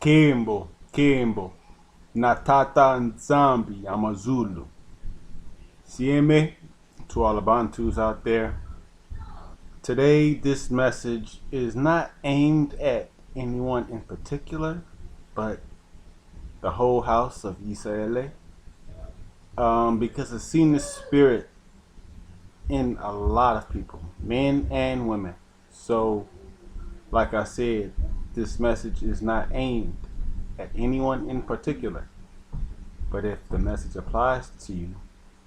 Kimbo, Kimbo, Natata Nzambi, Amazulu. Sieme, to all the Bantus out there. Today, this message is not aimed at anyone in particular, but the whole house of Israel. Because I've seen the spirit in a lot of people, men and women. So, like I said, this message is not aimed at anyone in particular. But if the message applies to you,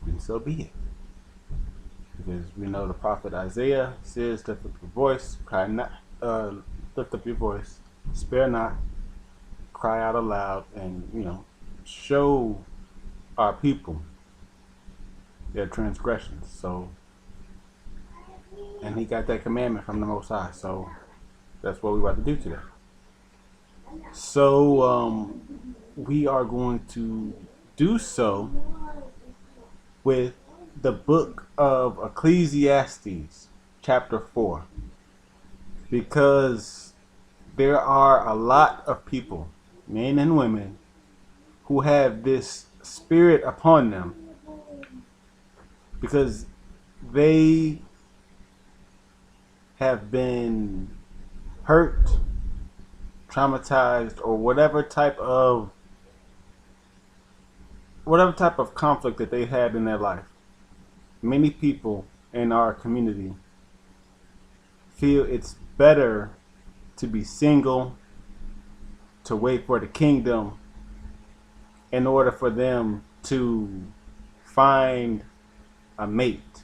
then so be it. Because we know the prophet Isaiah says, lift up your voice, cry not, lift up your voice, spare not, cry out aloud, and show our people their transgressions. So, and he got that commandment from the Most High. So that's what we're about to do today. So we are going to do so with the book of Ecclesiastes, chapter 4, because there are a lot of people, men and women, who have this spirit upon them because they have been hurt, traumatized, or whatever type of conflict that they had in their life. Many people in our community feel it's better to be single, to wait for the kingdom, in order for them to find a mate.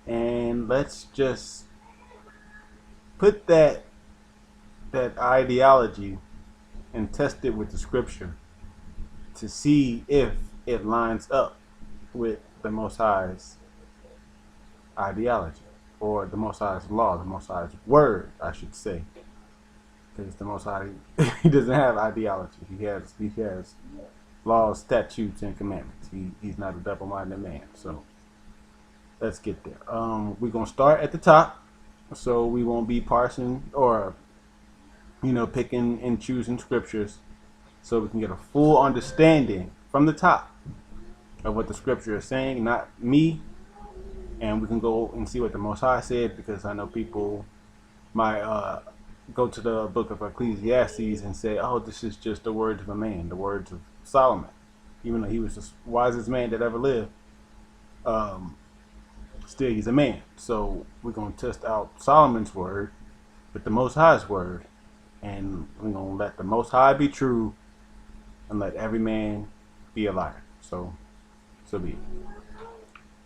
And let's just put that ideology and test it with the scripture to see if it lines up with the Most High's ideology, or the Most High's law, the Most High's word, I should say. Because the Most High, he doesn't have ideology. He has laws, statutes, and commandments. He's not a double-minded man. So let's get there. We're gonna start at the top, so we won't be parsing or picking and choosing scriptures, so we can get a full understanding from the top of what the scripture is saying, not me. And we can go and see what the Most High said, because I know people might go to the book of Ecclesiastes and say, oh, this is just the words of a man, the words of Solomon, even though he was the wisest man that ever lived. Still, he's a man. So we're going to test out Solomon's word with the Most High's word, and we're going to let the Most High be true and let every man be a liar. So be it.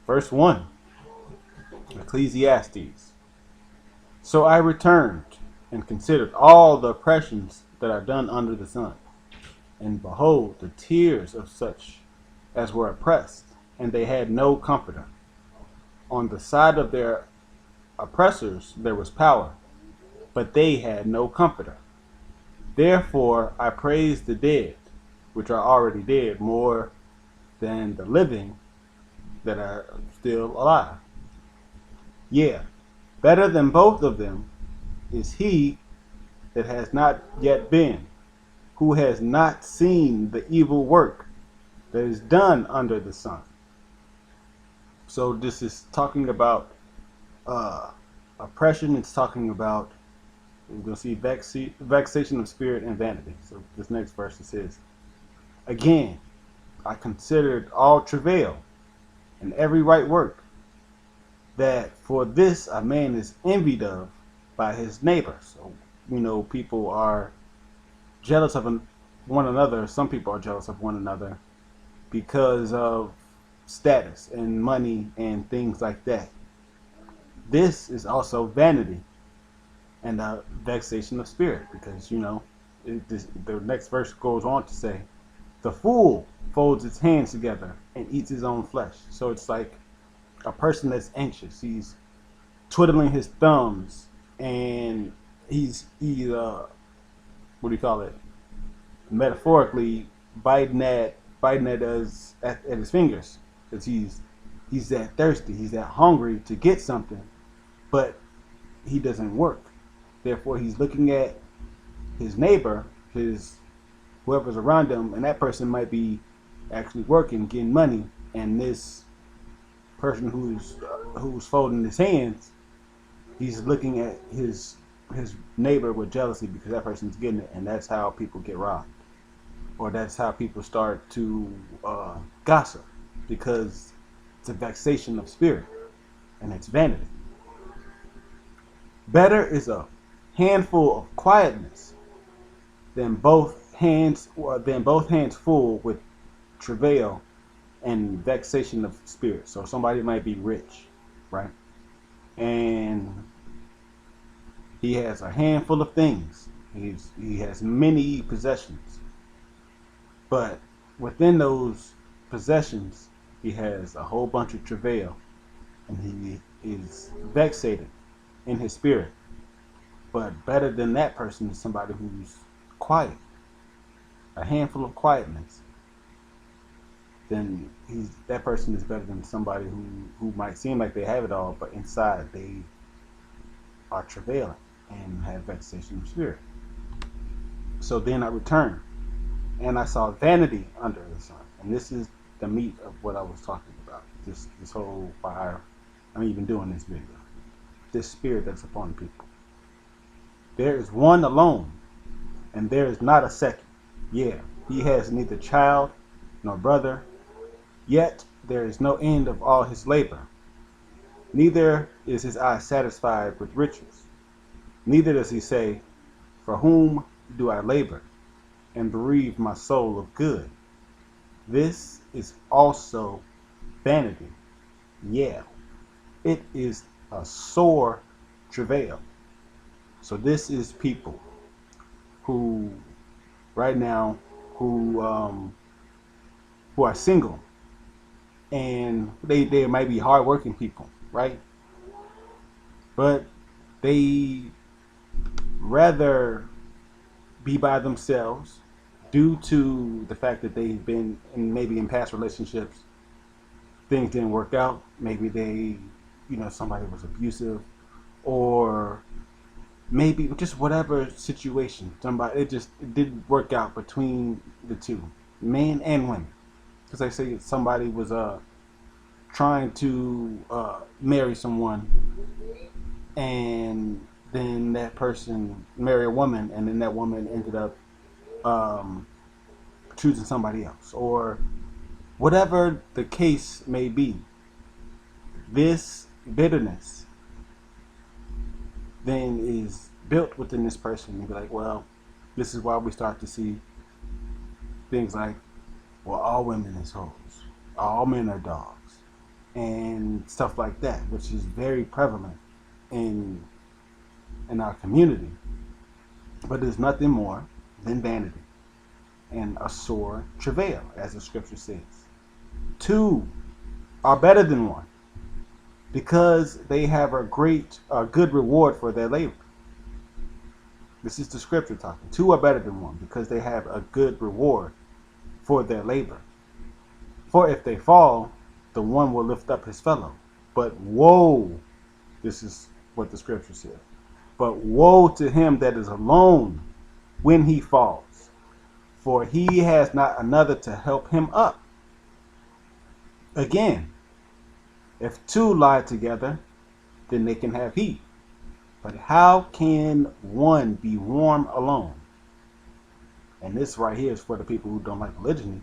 Verse 1, Ecclesiastes. So I returned and considered all the oppressions that are done under the sun. And behold, the tears of such as were oppressed, and they had no comforter. On the side of their oppressors there was power, but they had no comforter. Therefore I praise the dead, which are already dead, more than the living that are still alive. Yeah, better than both of them is he that has not yet been, who has not seen the evil work that is done under the sun. So this is talking about oppression. It's talking about, we're going to see vexation of spirit and vanity. So this next verse, it says, again, I considered all travail and every right work, that for this a man is envied of by his neighbor. So, people are jealous of one another. Some people are jealous of one another because of status and money and things like that. This is also vanity and a vexation of spirit, because the next verse goes on to say, the fool folds its hands together and eats his own flesh. So it's like a person that's anxious. He's twiddling his thumbs, and he's what do you call it? Metaphorically biting at his fingers, because he's that thirsty, he's that hungry to get something, but he doesn't work. Therefore, he's looking at his neighbor his whoever's around him, and that person might be actually working, getting money, and this person who's folding his hands, he's looking at his neighbor with jealousy because that person's getting it, and that's how people get robbed, or that's how people start to gossip, because it's a vexation of spirit and it's vanity. Better is a handful of quietness than both hands full with travail and vexation of spirit. So somebody might be rich, right? And he has a handful of things. He has many possessions. But within those possessions, he has a whole bunch of travail, and he is vexated in his spirit. But better than that person is somebody who's quiet, a handful of quietness. Then that person is better than somebody who might seem like they have it all, but inside they are travailing and have vexation of spirit. So then I returned, and I saw vanity under the sun. And this is the meat of what I was talking about. This whole fire. I'm even doing this video. This spirit that's upon people. There is one alone, and there is not a second. Yeah, he has neither child nor brother, yet there is no end of all his labor. Neither is his eye satisfied with riches. Neither does he say, for whom do I labor, and bereave my soul of good? This is also vanity. Yeah, it is a sore travail. So this is people who right now who are single, and they might be hardworking people, right? But they rather be by themselves due to the fact that they've been maybe in past relationships, things didn't work out. Maybe somebody was abusive, or maybe just whatever situation, it didn't work out between the two, men and women. Because I say somebody was trying to marry someone, and then that person married a woman, and then that woman ended up choosing somebody else, or whatever the case may be. This bitterness then is built within this person, and be like, well, this is why we start to see things like, well, all women is hoes, all men are dogs, and stuff like that, which is very prevalent in our community. But it's nothing more than vanity and a sore travail, as the scripture says. Two are better than one, because they have a good reward for their labor. This is the scripture talking. Two are better than one, because they have a good reward for their labor. For if they fall, the one will lift up his fellow. But woe, this is what the scripture says, but woe to him that is alone when he falls, for he has not another to help him up. Again, if two lie together, then they can have heat. But how can one be warm alone? And this right here is for the people who don't like polygyny.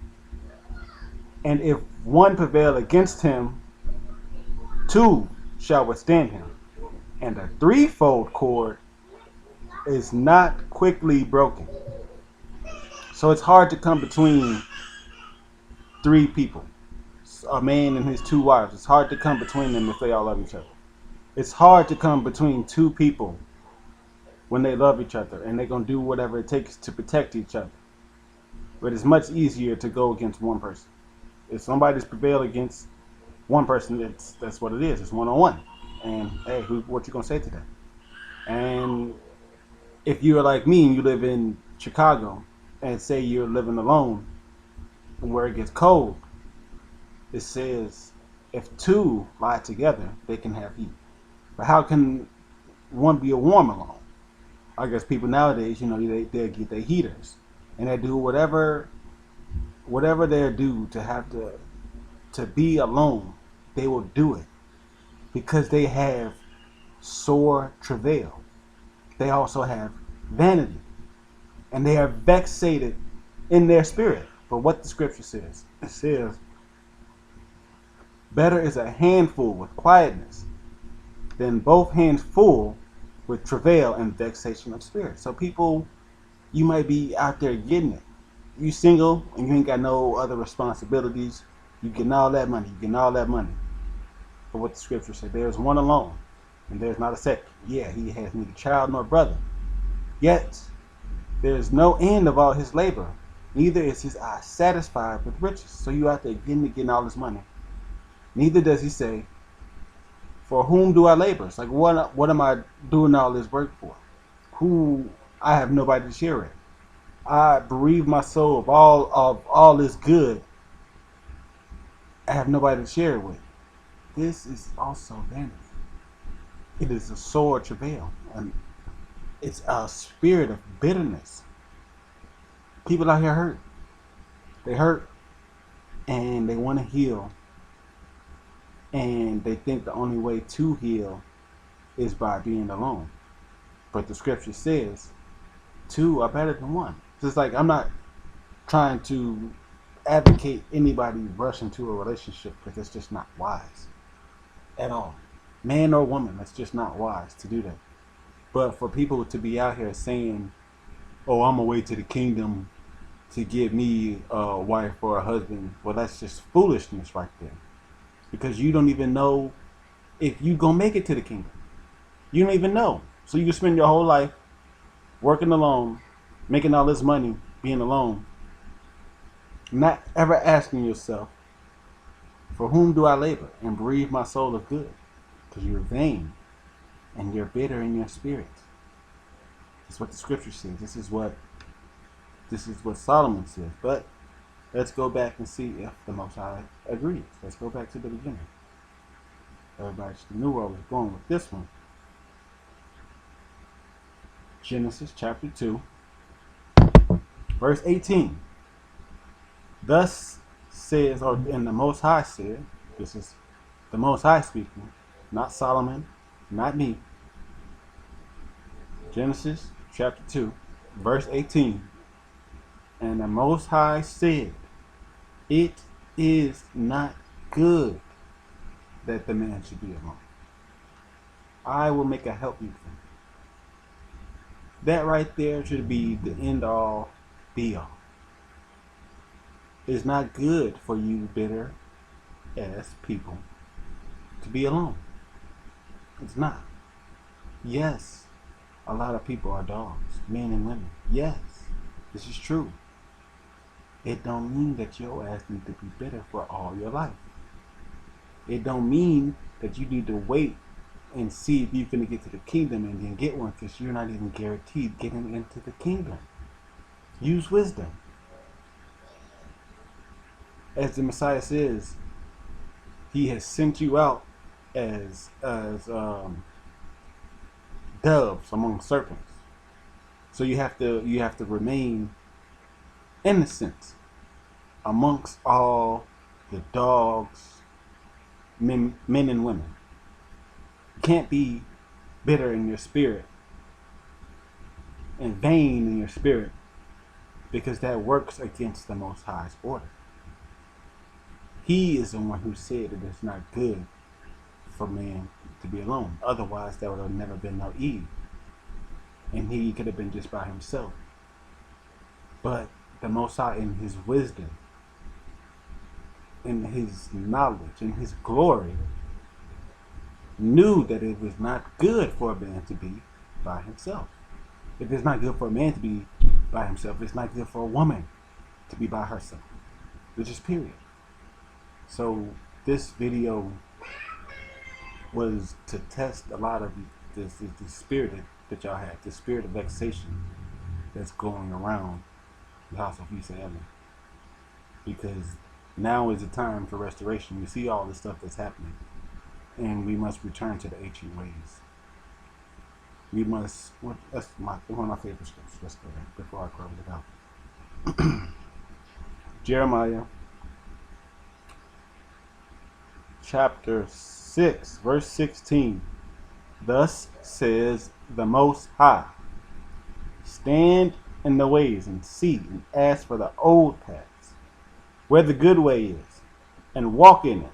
And if one prevail against him, two shall withstand him. And a threefold cord is not quickly broken. So it's hard to come between three people. A man and his two wives. It's hard to come between them if they all love each other. It's hard to come between two people when they love each other and they're going to do whatever it takes to protect each other. But it's much easier to go against one person. If somebody's prevailed against one person, that's what it is. It's one-on-one. And hey, what you going to say to that? And if you're like me and you live in Chicago, and say you're living alone where it gets cold, it says if two lie together, they can have heat. But how can one be a warm alone? I guess people nowadays, they'll get their heaters and they do whatever they do to have to be alone. They will do it because they have sore travail. They also have vanity, and they are vexated in their spirit. For what the scripture says, it says, better is a handful with quietness than both hands full with travail and vexation of spirit. So people, you might be out there getting it. You single and you ain't got no other responsibilities. You getting all that money. You getting all that money. But what the scripture said, there's one alone, and there's not a second. Yeah, he has neither child nor brother. Yet there is no end of all his labor. Neither is his eye satisfied with riches. So you out there getting all this money. Neither does he say, for whom do I labor? It's like, what am I doing all this work for? Who I have nobody to share it. I bereave my soul of all this good. I have nobody to share it with. This is also vanity. It is a sore travail, and it's a spirit of bitterness. People out here hurt. They hurt, and they want to heal, and they think the only way to heal is by being alone. But the scripture says, two are better than one. Just like, I'm not trying to advocate anybody rush into a relationship, because it's just not wise at all. Man or woman, it's just not wise to do that. But for people to be out here saying, oh, I'm away to the kingdom to get me a wife or a husband, well, that's just foolishness right there. Because you don't even know if you gonna make it to the kingdom. You don't even know. So you can spend your whole life working alone, making all this money, being alone, not ever asking yourself, for whom do I labor and bereave my soul of good? Because you're vain and you're bitter in your spirit. That's what the scripture says. This is what Solomon says. But let's go back and see if the Most High agrees. Let's go back to the beginning. Everybody should knew where I was going with this one. Genesis chapter 2, verse 18. Thus says, or in the Most High said, this is the Most High speaking, not Solomon, not me. Genesis chapter 2, verse 18. And the Most High said, it is not good that the man should be alone. I will make a helpmeet for him. That right there should be the end all, be all. It's not good for you bitter ass people to be alone. It's not. Yes, a lot of people are dogs, men and women. Yes, this is true. It don't mean that your ass need to be bitter for all your life. It don't mean that you need to wait and see if you're going to get to the kingdom and then get one, because you're not even guaranteed getting into the kingdom. Use wisdom. As the Messiah says, he has sent you out as doves among serpents. So you have to remain innocent amongst all the dogs, men and women. You can't be bitter in your spirit and vain in your spirit, because that works against the Most High's order. He is the one who said that it's not good for man to be alone. Otherwise, there would have never been no Eve, and he could have been just by himself. But the Most High, in his wisdom, in his knowledge, in his glory, knew that it was not good for a man to be by himself. If it's not good for a man to be by himself, it's not good for a woman to be by herself. Which is period. So this video was to test a lot of the spirit that y'all have, the spirit of vexation that's going around the house of Esau. Because now is the time for restoration. We see all the stuff that's happening, and we must return to the ancient ways. We must, that's one of my favorite scriptures. Let's go there before I close it out. Jeremiah chapter 6, verse 16. Thus says the Most High, stand in the ways and see and ask for the old paths, where the good way is, and walk in it,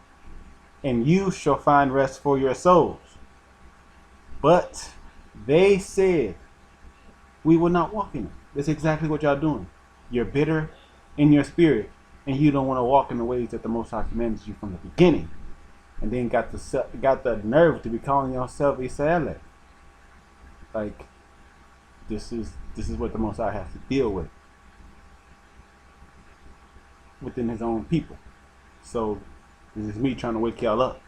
and you shall find rest for your souls. But they said, we will not walk in it. That's exactly what y'all doing. You're bitter in your spirit, and you don't want to walk in the ways that the Most High commanded you from the beginning. And then got the nerve to be calling yourself Israel. Like, this is what the Most High has to deal with within His own people. So this is me trying to wake y'all up.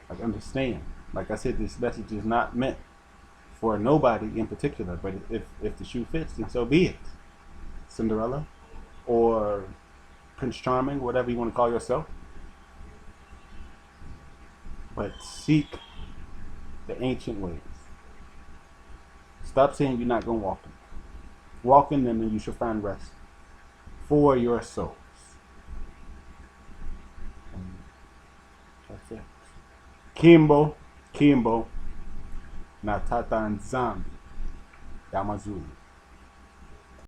Like, understand. Like I said, this message is not meant for nobody in particular, but if the shoe fits, then so be it. Cinderella or Prince Charming, whatever you want to call yourself. But seek the ancient ways. Stop saying you're not going to walk in them. Walk in them and you shall find rest for your souls. And that's it. Kimbo, Natata and Zambi, Yamazulu.